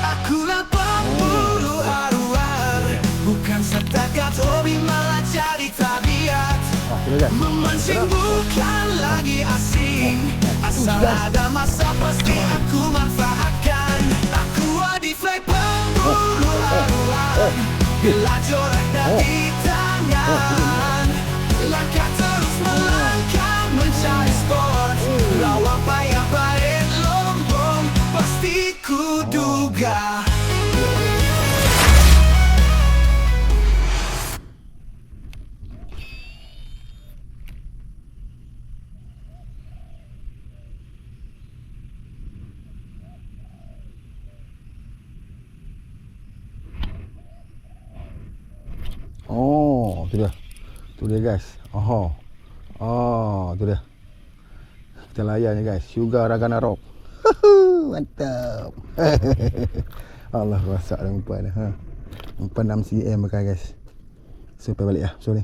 Akulah pemburu haruan, bukan setakat hobi malah jadi tabiat. Memancing bukan lagi asing, asal ada masa pasti aku manfaatkan. Aku Adifly pemburu haruan, bila joraknya di tangan, langkah terus melangkah mencari sport. Lawan payah baik lombong, pasti ku duga. Oh, tu dia. Tu dia guys. Oh. Oh, tu dia. Kita layan je guys. Sugar Ragana Rock. Mantap. Allah rasak dah umpan dah. Umpan 6 cm pakai guys. Sampai balik lah. So ni.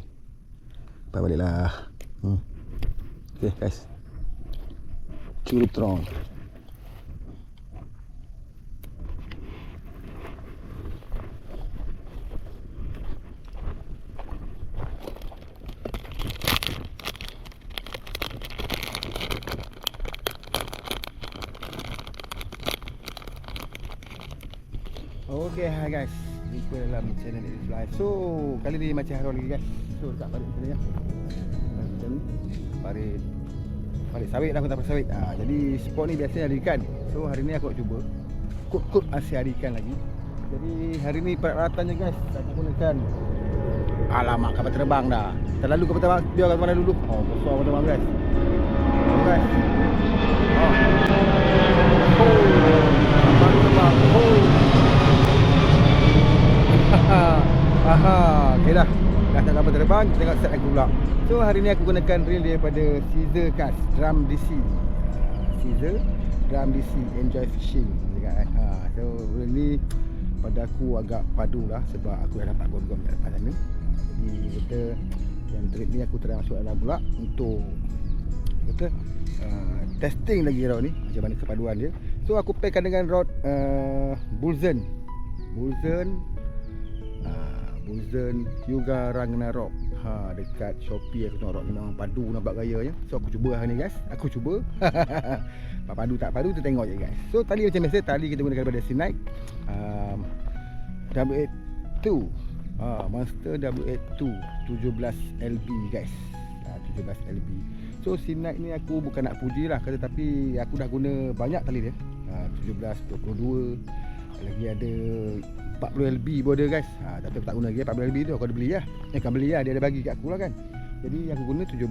Sampai balik lah. Okay guys. Curup terong. Okay, hi guys. Jumpa dalam channel Adifly. So, kali ni macam haron lagi guys. So, dekat parit sini ya. Macam ni. Parit sawit lah, aku tak pakai sawit. Jadi spot ni biasanya ada ikan. So, hari ni aku nak cuba kut masih ada ikan lagi. Jadi, hari ni peralatannya guys, tak gunakan. Alamak, kapal terbang dah. Terlalu kapal terbang, dia kat mana dulu? Oh, besar kapal terbang guys. Oh guys. Kapal terbang. Okay dah. Dah tak kapal terbang, kita tengok set aku pula. So hari ni aku gunakan reel daripada Caesar Cast Drum DC. Caesar Drum DC Enjoy Fishing dekat so reel ni pada aku agak padu lah sebab aku dah dapat gom-gom kat depan sana. Jadi kita yang trip ni aku try masuk dalam pula untuk kata testing lagi rod ni macam mana kepaduan dia. So aku packkan dengan rod Bulzen Hyuga Ragnarok. Dekat Shopee aku tengok rod ni memang padu nampak gayanya. So aku cuba hari ni guys. Aku cuba. Padu tak padu kita tengok je guys. So tali macam biasa, tali kita gunakan daripada Sinike W82 Monster W82 17LB guys. 17LB. So Sinike ni aku bukan nak puji lah, tetapi aku dah guna banyak tali dia. 17, 22, lagi ada 40LB pun ada guys. Tapi aku tak guna lagi 40LB tu, aku ada beli lah. Kan beli lah, dia ada bagi kat aku lah kan. Jadi aku guna 17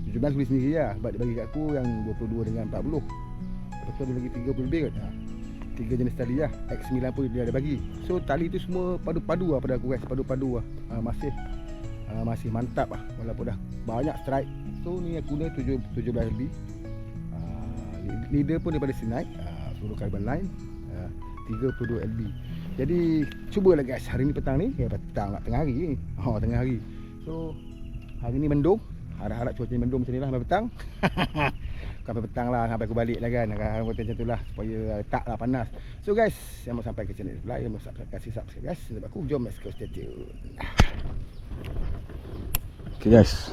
beli sendiri lah, sebab dia bagi kat aku yang 22 dengan 40. Lepas tu ada lagi 30 lebih kot. 3 jenis tali lah. X90 dia ada bagi. So tali tu semua padu-padu lah pada aku guys. Padu-padu lah. Masih mantap lah walaupun dah banyak strike. So ni aku guna 17LB. Leader pun daripada Sinike, fluoro carbon line, 32LB. Jadi cubalah guys hari ni petang ni. Petang lah, tengah hari ni. Tengah hari. So hari ni mendung. Harap-harap cuaca mendung macam ni lah sampai petang. Sampai petang lah, sampai aku balik lah kan. Harap macam tu lah supaya tak lah panas. So guys, yang mau sampai ke channel Adifly, yang mau kasih subscribe guys. Sebab aku jom let's go, stay tune. Okay guys,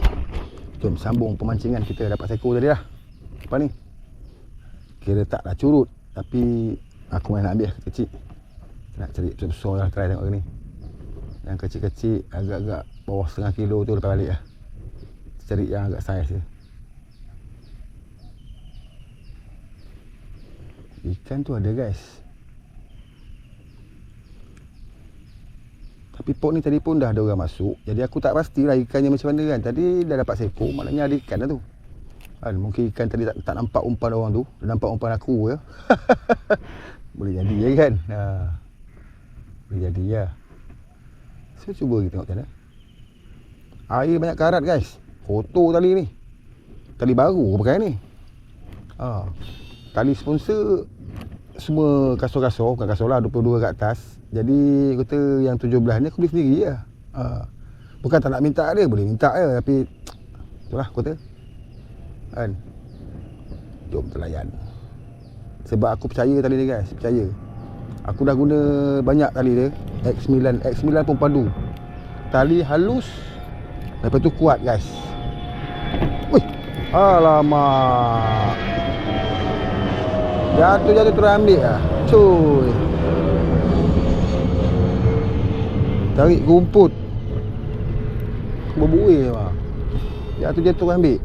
jom sambung pemancingan kita. Dapat seko tadi lah. Apa ni? Kira tak dah curut, tapi aku main nak ambil kecil. Nak cari besar lah, try tengok ni. Yang kecil-kecil agak-agak bawah setengah kilo tu lepas balik lah. Cari yang agak saiz je. Ikan tu ada guys. Tapi pot ni tadi pun dah ada orang masuk. Jadi aku tak pastilah ikannya macam mana kan. Tadi dah dapat seko, maknanya ada ikan dah tu kan. Mungkin ikan tadi tak nampak umpan orang tu. Dia nampak umpan aku je. Boleh jadi je kan. Boleh jadi ya. So cuba kita tengok macam mana. Air banyak karat guys. Kotor tali ni. Tali baru aku pakai ni. Tali sponsor semua kasar-kasar. Bukan kasar lah, 22 kat atas. Jadi kata yang 17 ni aku beli sendiri lah. Bukan tak nak minta dia, boleh minta je. Tapi itulah kata Kan. Jom kita layan. Sebab aku percaya tali dia guys, percaya. Aku dah guna banyak tali dia. X9 pun padu. Tali halus, lepas tu kuat guys. Wih, alamak. Jatuh terus ambil lah. Cuy. Tarik rumput. Berbuih lah. Jatuh ambil.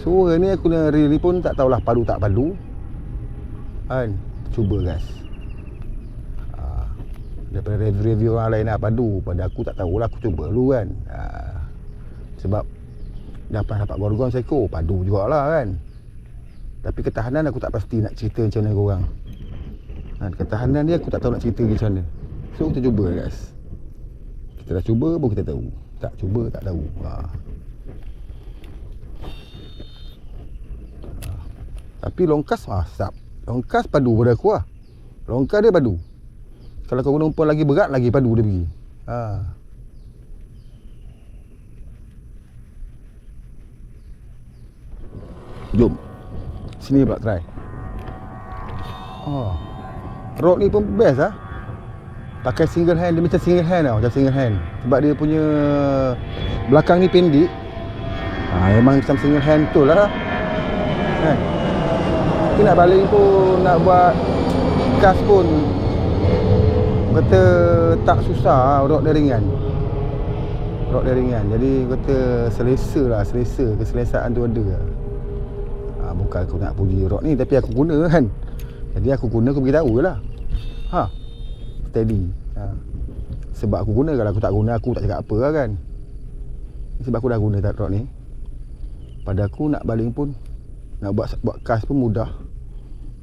Suara ni aku nak reel ni pun tak tahulah padu tak padu. Kan, cuba guys. Daripada review orang lain nak padu, pada aku tak tahulah, aku cuba dulu kan. Sebab dah pernah dapat gorgon seekor, padu jugalah kan. Tapi ketahanan aku tak pasti nak cerita macam mana korang. Ketahanan dia aku tak tahu nak cerita macam mana. So kita cuba guys. Kita dah cuba baru kita tahu. Tak cuba tak tahu. Tapi longkas sedap. Longkas padu pada aku lah. Longkas dia padu. Kalau kau guna umpan lagi berat, lagi padu dia pergi. Jom. Sini pula try. Rod ni pun best lah. Pakai single hand, dia macam single hand tau. Macam single hand. Sebab dia punya belakang ni pendek. Memang macam single hand betul lah. Kan? Tapi nak baling pun, nak buat kas pun kata tak susah. Rod dia ringan. Jadi kata selesa lah. Keselesaan tu ada lah. Bukan aku nak puji rod ni, tapi aku guna kan. Jadi aku guna, aku beritahu je lah. Steady. Sebab aku guna. Kalau aku tak guna, aku tak cakap apa lah kan. Sebab aku dah guna tak rod ni. Pada aku nak baling pun, nak buat kas pun mudah.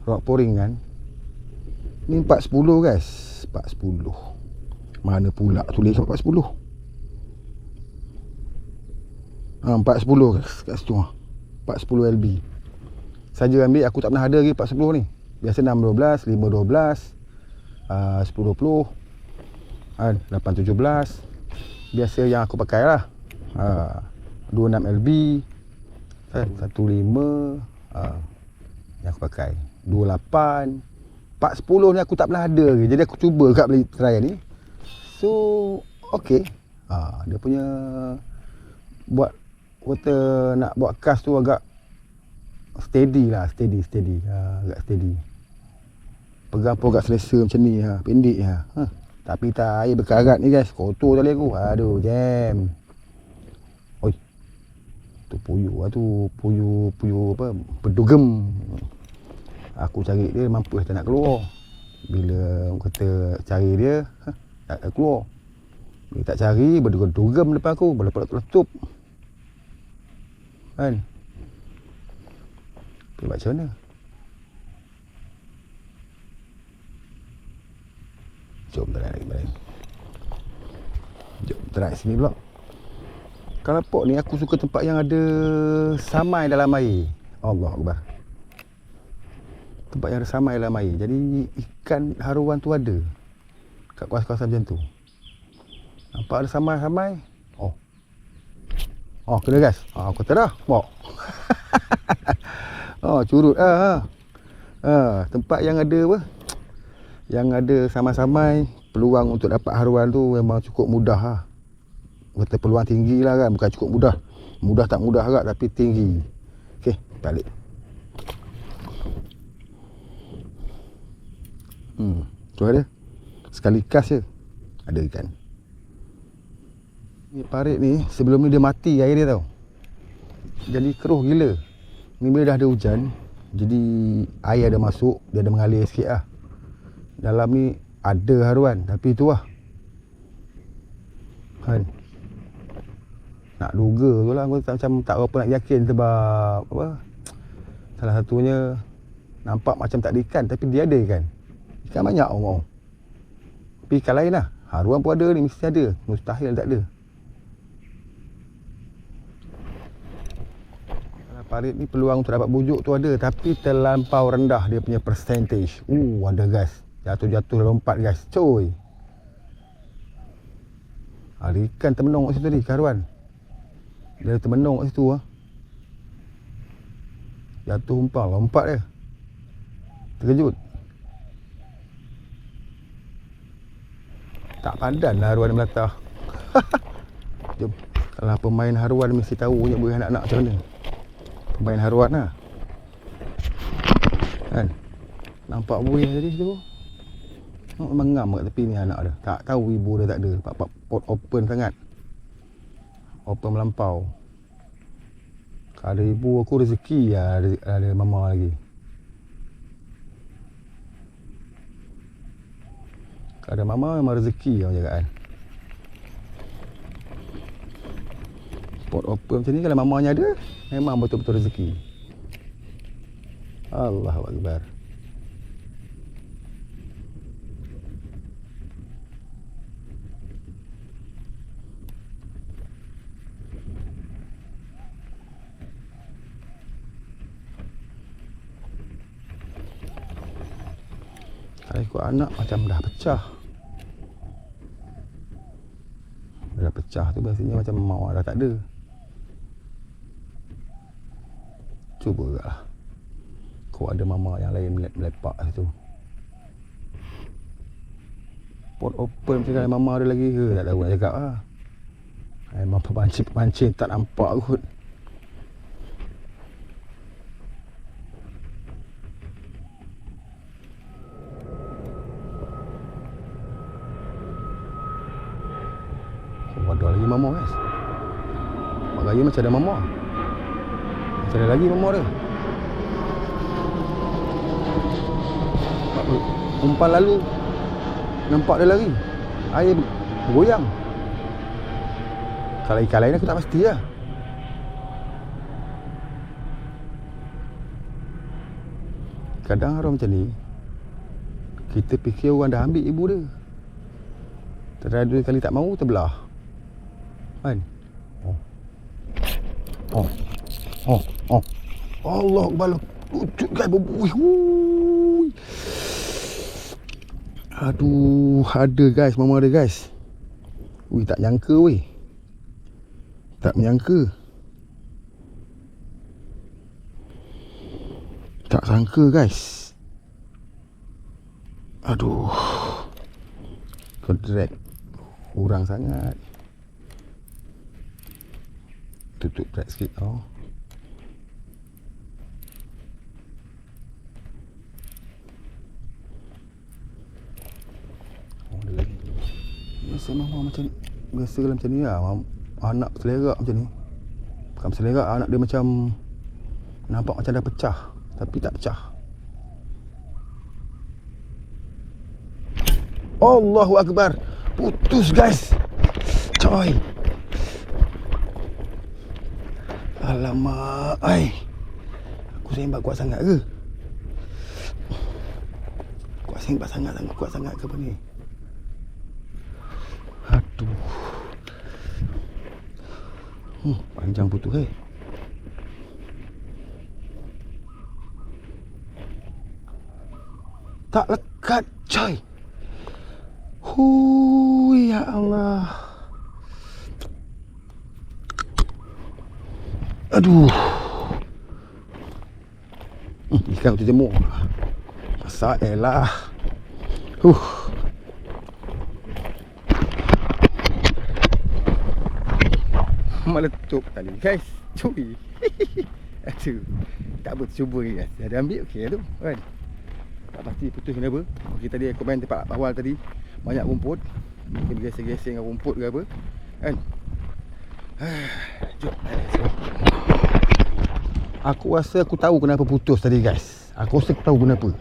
Rod pun ringan. Ni 410 guys. 410. Mana pula tulis 410? 410 guys, kat situ. 410 LB saja ambil. Aku tak pernah ada lagi 410 ni. Biasa 612, 512, 1020 kan, 817. Biasa yang aku pakai lah. 26 LB kan, 15 yang aku pakai. 28, 410 ni aku tak pernah ada lagi. Jadi aku cuba kat beli try ni. So okey. Dia punya buat kata nak buat kas tu agak steady lah, steady. Agak steady. Pegang pun agak selesa macam ni pendek Tapi tak air berkarat ni guys. Kotor tali aku. Aduh, jam. Oi. Tu puyuh lah tu. Puyuh apa? Berdugem. Aku cari dia mampus tak nak keluar. Bila orang kata cari dia, tak nak keluar. Bila tak cari, berdugem depan aku. Berletup-letup. Kan? Tapi macam mana? Jom try lagi. Jom try sini pula. Kalau pok ni aku suka tempat yang ada samai dalam air. Allah Akbar. Tempat yang ada samai dalam air. Jadi ikan haruan tu ada kat kawasan-kawasan macam tu. Nampak ada samai-samai. Kena guys. Aku kata dah. Curut tempat yang ada apa? Yang ada samai-samai, peluang untuk dapat haruan tu memang cukup mudah lah. Kata peluang tinggi lah kan, bukan cukup mudah. Mudah tak mudah agak tapi tinggi. Okey, balik. Tu ada. Sekali kas je ada ikan. Ni parit ni sebelum ni dia mati air dia tau. Jadi keruh gila. Ni bila dah ada hujan, jadi air ada masuk, dia ada mengalir sikit lah. Dalam ni ada haruan, tapi tu lah kan. Nak duga tu lah, aku macam tak berapa nak yakin. Sebab apa, salah satunya nampak macam tak ada ikan, tapi dia ada ikan. Ikan banyak orang. Tapi ikan lain lah. Haruan pun ada ni, mesti ada. Mustahil tak ada. Parit ni peluang untuk dapat bujuk tu ada, tapi terlampau rendah dia punya percentage. Ada guys. Jatuh lompat guys. Coy. Ada ikan termenung kat situ tadi, karuan. Dia termenung kat situ . Jatuh umpang, lompat dia. Terkejut. Tak padan lah haruan melatah. Jom. Kalau pemain haruan mesti tahu punya buih anak-anak macam mana. Pemain haruan lah. Kan? Nampak buih tadi tu. Mengam kat tepi ni anak dia. Tak tahu ibu dia tak ada. Pot open sangat. Open melampau. Kalau ada ibu aku rezeki lah, ada mama lagi. Kalau ada mama memang rezeki orang cakap kan. Pot open macam ni kalau mamanya ada, memang betul-betul rezeki. Allahu Akbar. Kalau ikut anak macam dah pecah. Dah pecah tu biasanya macam mama dah tak ada. Cuba lah. Kau ada mama yang lain melepak situ. Pot open macam kalau mama ada lagi ke? Tak tahu nak cakap lah. Memang pepancing tak nampak kot. Oh, ada lagi mama guys. Mak gaya macam ada mama. Macam ada lagi mama dia. Umpan lalu nampak dia lari. Air goyang. Kalau ikan lain aku tak pasti lah. Kadang orang macam ni, kita fikir orang dah ambil ibu dia. Terakhir kali tak mahu terbelah. Kan? Allah Akbar. Ujuk guys berbuih. Aduh, ada guys, mama ada guys. Ui, tak nyangka weh. Tak menyangka. Tak sangka guys. Aduh. Kau drag kurang sangat. Tutup drag sikit tau. Oh, ada lagi. Biasa mama macam ni. Biasa kalau macam ni lah. Anak selerak macam ni. Bukan selerak, anak dia macam nampak macam dah pecah. Tapi tak pecah. Allahu Akbar. Putus guys. Coy. Alamak. Ai. Aku sembak kuat sangat ke? Kuat sangat ke apa ni? Aduh. Panjang putus tak lekat coy. Ya Allah. Aduh. Ikan tu jemur. Masak elah. Meletup tadi guys. Cubi. Aduh. Tak apa, cuba ni guys. Ada ambil okey tu kan. Tak pasti putus kenapa. Okey, tadi aku main tempat awal tadi banyak rumput. Mungkin gesing-gesing dengan rumput ke apa kan. Jom. Aku rasa aku tahu kenapa putus tadi guys. Aku rasa aku tahu kenapa.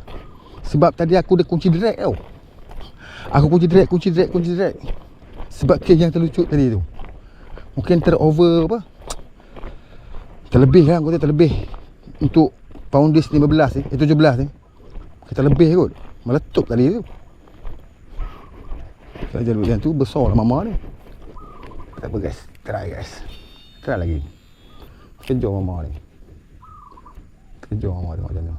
Sebab tadi aku dah kunci drag tau. Aku kunci drag. Sebab cage yang terlucut tadi tu. Mungkin terover apa? Terlebih lah, aku kata terlebih. Untuk poundis 15 ni, 17 ni. Kita lebih kot. Meletup tadi tu. Kalau jalur yang tu besar lah mama ni. Tak apa guys. Try lagi. Kejar mama ni. Kejar mama tengok macam mana.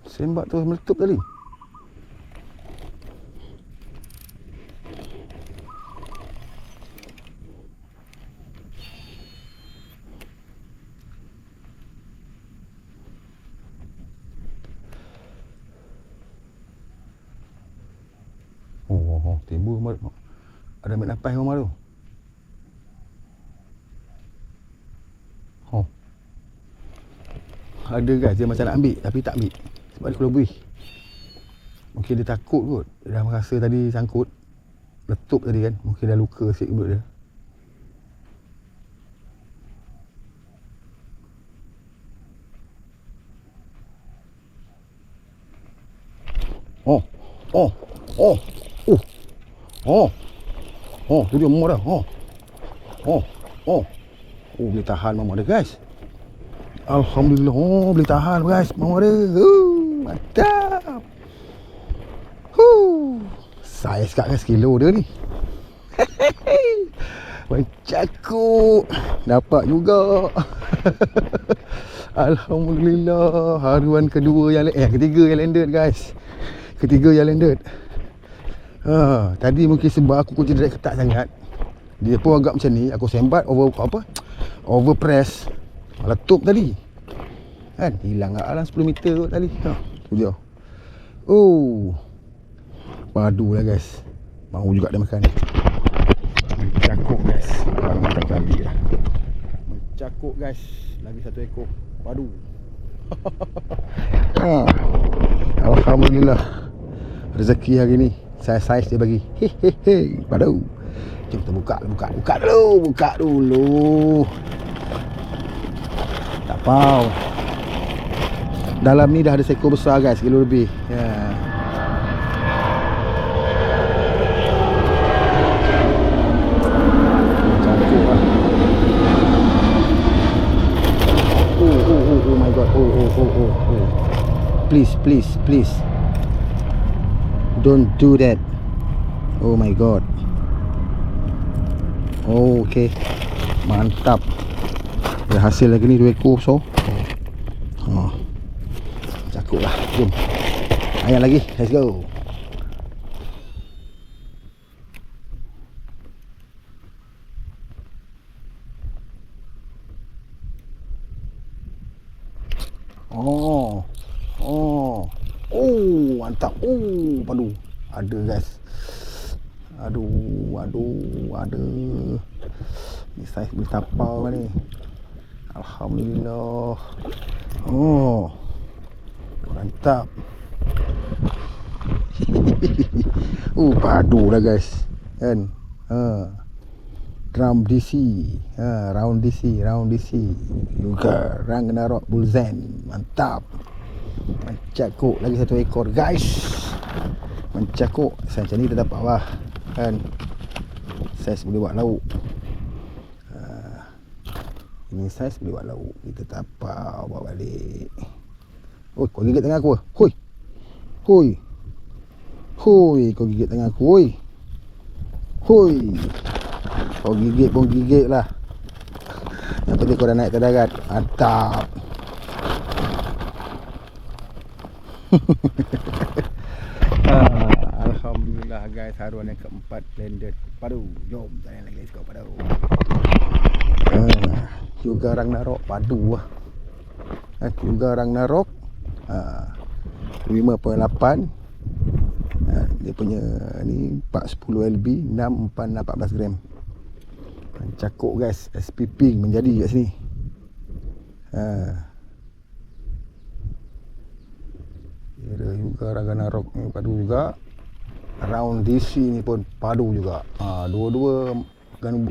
Sembak tu meletup tadi. timbul ada ambil nafas rumah tu. Ada guys, dia macam nak ambil tapi tak ambil sebab dia keluar buih. Mungkin dia takut kot. Dia dah merasa tadi sangkut, letup tadi kan. Mungkin dah luka sikit mulut dia. Tu dia mama dah. Boleh tahan mama dia guys. Alhamdulillah. Boleh tahan guys mama dia. Mantap. Saiz kat kan sekilo dia ni. Mencakuk. Dapat juga. Alhamdulillah. Haruan ketiga yang landed guys. Ketiga yang landed. Tadi mungkin sebab aku kunci direct ketat sangat. Dia pun agak macam ni. Aku sembat over press. Letup tadi. Kan hilang kat dalam 10 meter kot tadi. Tu dia. Padu lah guys. Mau juga dia makan. Mencakuk guys. Mantap kali lah. Mencakuk guys. Lagi satu ekor padu. Alhamdulillah. Rezeki hari ni saiz dia bagi. Padu. Jom kita buka dulu. Tak apa. Dalam ni dah ada seekor besar guys, kilo lebih. Cantik lah. Oh my god. Please. Don't do that. Oh my god. Okay. Mantap. Ada hasil lagi ni 2 ekor so. Cakuk lah. Jom. Ayam lagi. Let's go. Mantap. Padu. Ada guys. Aduh. Ada. Ni saiz boleh tapau ni. Alhamdulillah. Mantap. Padu lah guys. Kan? Round DC. Round DC. Juga Ragnarok Bullzen. Mantap. Mencakuk lagi satu ekor guys. Mencakuk. Macam ni kita dapat lah. Kan? Saiz boleh buat lauk. Ini saiz boleh buat lauk. Kita tapau bawa balik. Kau gigit tangan aku. Hoi. Kau gigit tangan aku. Hoi. Kau gigit pun gigit lah. Yang penting kau dah naik ke darat. Mantap. Alhamdulillah guys, haruan yang keempat landed padu. Jom tanya lagi guys, kau padu. Juga Ragnarok padu lah. Juga Ragnarok 5.8. Dia punya ni 410 LB, 6 gram. Cakuk guys, SPP menjadi kat sini. Kira juga Ragnarok ni padu juga. Round DC ni pun padu juga. Dua-dua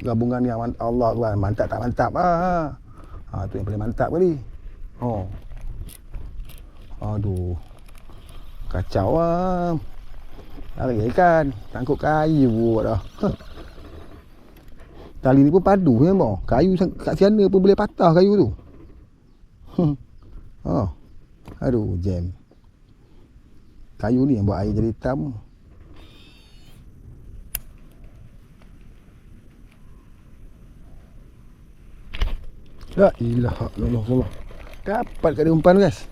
gabungan yang Allah Tuhan, mantap tak mantap tu yang paling mantap kali. Aduh. Kacau lah. Lari ikan, tangkuk kayu dah. Tali ni pun padu memang. Kayu kat sana pun boleh patah kayu tu. Aduh, jam. Kayu ni yang buat air jadi hitam. La ilaha illallah. Dapat kat dia umpan guys.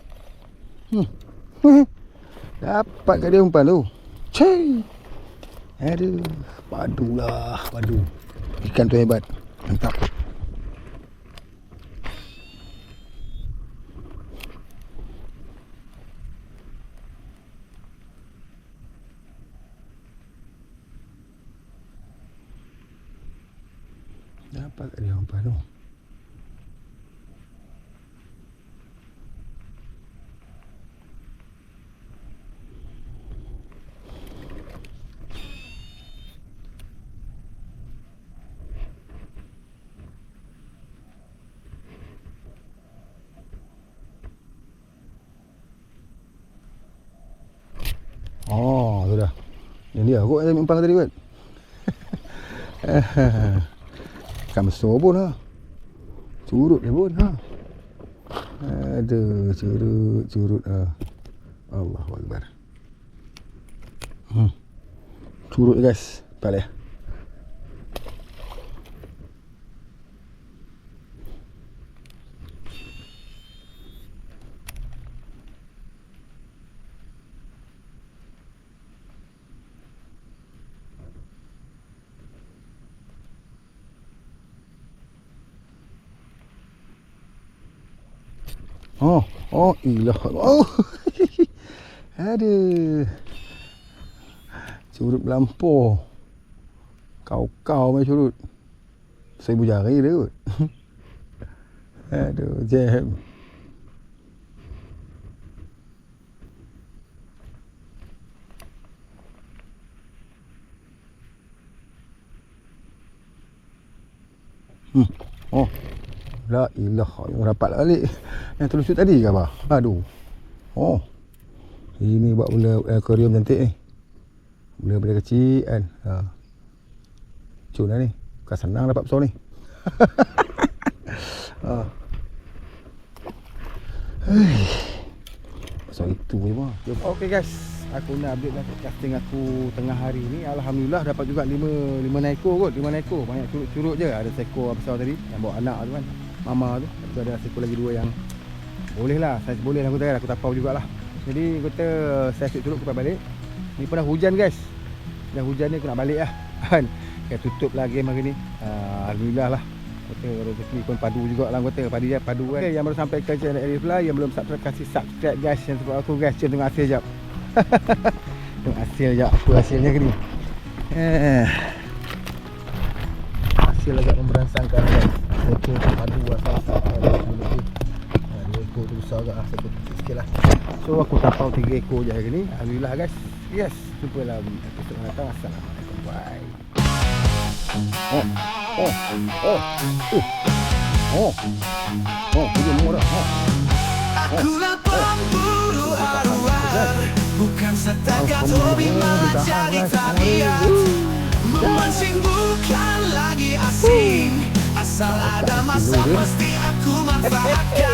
Dapat kat dia umpan tu. Aduh, padu lah, padu. Ikan tu hebat. Mantap. Dapat tak dia umpan tu? Oh, tu dah. Yang dia kot yang umpan tadi kot. Ikan besar pun ha. Curut dia pun ha. Aduh, curut ha. Allahu Akbar. Curut guys. Nampak dia. Oh, ilah. Oh. Aduh. Curut melampau. Kau main curut. 1000 jari dia kot. Aduh, jam. Oh. La ilah, yang rapat balik. Yang terlucut tadi ke apa? Aduh. Oh. Ini buat bela aquarium cantik ni. Bela kecil kan. Ha. Cun lah ni. Bukan senang dapat besar ni. Ha. Besar itu je mah. Okey guys. Aku nak update lah casting aku tengah hari ni. Alhamdulillah dapat juga 5 ekor kot. 5 ekor. Banyak curut-curut je. Ada seekor besar tadi yang bawa anak tu kan. Mama tu. Lepas tu ada seekor lagi 2 yang boleh lah. Saiz boleh lah aku kata. Aku tapau jugalah. Jadi aku kata saya asyik curut aku balik. Ni pun dah hujan guys. Dah hujan ni aku nak balik lah. Kan. Kita tutup lah game hari ni. Alhamdulillah lah. Kata rezeki pun padu juga lah kata. Padu kan. Okay, yang baru sampai ke channel Arif Fly. Yang belum subscribe kasih subscribe guys. Yang support aku guys. Jom tengok hasil sekejap. Tengok hasil sekejap. Apa hasilnya ke ni. Hasil agak memberansangkan guys. Ekor padu lah. Dua ekor tu besar agak lah. Satu kecil sikit lah. So aku tapau 3 ekor je hari ni. Alhamdulillah guys. Yes. Jumpa lah episode yang datang. Assalamualaikum. Bye. Dia murah. Akulah pemburu arwah, bukan setakat hobi malah jadi tabiat. Memancing bukan lagi asing, asal ada masa pasti aku manfaatkan.